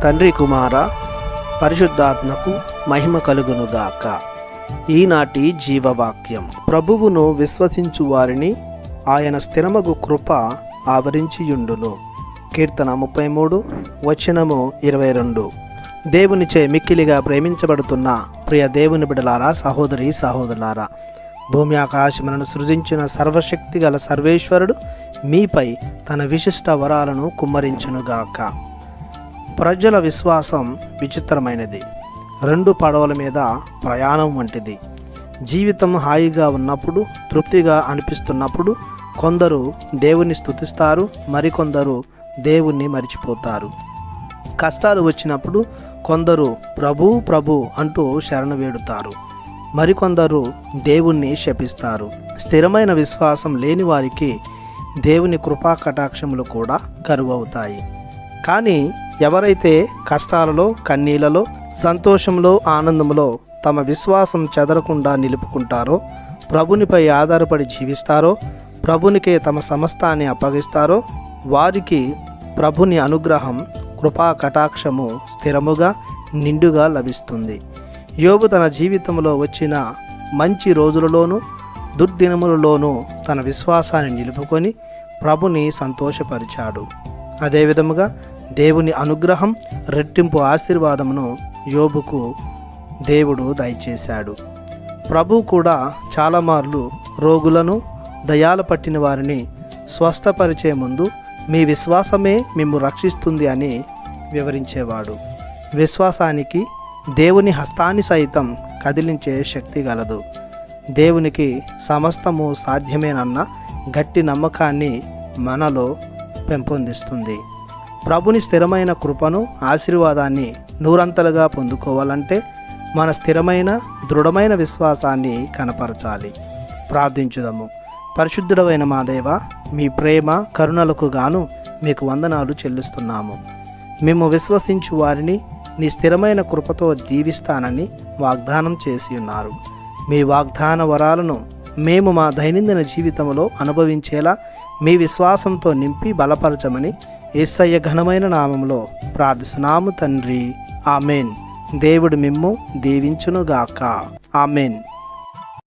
తండ్రి కుమార పరిశుద్ధాత్మకు మహిమ కలుగునుగాక. ఈనాటి జీవవాక్యం. ప్రభువును విశ్వసించు వారిని ఆయన స్థిరమగు కృప ఆవరించియుండును. కీర్తన 33 వచనము 22. దేవునిచే మిక్కిలిగా ప్రేమించబడుతున్న ప్రియ దేవుని బిడలారా, సహోదరి సహోదరులారా, భూమి ఆకాశములను సృజించిన సర్వశక్తి గల సర్వేశ్వరుడు మీపై తన విశిష్ట వరాలను కుమ్మరించునుగాక. ప్రజల విశ్వాసం విచిత్రమైనది. 2 పడవల మీద ప్రయాణం వంటిది. జీవితం హాయిగా ఉన్నప్పుడు, తృప్తిగా అనిపిస్తున్నప్పుడు కొందరు దేవుని స్తుతిస్తారు, మరికొందరు దేవుణ్ణి మరిచిపోతారు. కష్టాలు వచ్చినప్పుడు కొందరు ప్రభు ప్రభు అంటూ శరణు వేడుతారు, మరికొందరు దేవుణ్ణి శపిస్తారు. స్థిరమైన విశ్వాసం లేని వారికి దేవుని కృపా కటాక్షములు కూడా కరువవుతాయి. కానీ ఎవరైతే కష్టాలలో, కన్నీళ్లలో, సంతోషంలో, ఆనందంలో తమ విశ్వాసం చెదరకుండా నిలుపుకుంటారో, ప్రభునిపై ఆధారపడి జీవిస్తారో, ప్రభునికే తమ సమస్తాన్ని అప్పగిస్తారో వారికి ప్రభుని అనుగ్రహం, కృపా కటాక్షము స్థిరముగా, నిండుగా లభిస్తుంది. యోబు తన జీవితంలో వచ్చిన మంచి రోజులలోనూ దుర్దినములలోనూ తన విశ్వాసాన్ని నిలుపుకొని ప్రభుని సంతోషపరిచాడు. అదేవిధముగా దేవుని అనుగ్రహం, రెట్టింపు ఆశీర్వాదమును యోబుకు దేవుడు దయచేశాడు. ప్రభు కూడా చాలామార్లు రోగులను, దయ్యాలు పట్టిన వారిని స్వస్థపరిచే ముందు మీ విశ్వాసమే మిమ్ము రక్షిస్తుంది అని వివరించేవాడు. విశ్వాసానికి దేవుని హస్తాన్ని సైతం కదిలించే శక్తి గలదు. దేవునికి సమస్తము సాధ్యమేనన్న గట్టి నమ్మకాన్ని మనలో పెంపొందిస్తుంది. ప్రభుని స్థిరమైన కృపను, ఆశీర్వాదాన్ని నూరంతలుగా పొందుకోవాలంటే మన స్థిరమైన, దృఢమైన విశ్వాసాన్ని కనపరచాలి. ప్రార్థించుదాము. పరిశుద్ధుడైన మా దేవా, మీ ప్రేమ కరుణలకు గాను మీకు వందనాలు చెల్లిస్తున్నాము. మేము విశ్వసించు వారిని నీ స్థిరమైన కృపతో దీవిస్తానని వాగ్దానం చేసి ఉన్నారు. మీ వాగ్దాన వరాలను మేము మా దైనందిన జీవితంలో అనుభవించేలా మీ విశ్వాసంతో నింపి బలపరచమని యేసయ్య ఘనమైన నామములో ప్రార్థిస్తున్నాము తండ్రి. ఆమెన్. దేవుడు మిమ్ము దీవించునుగాక. ఆమెన్.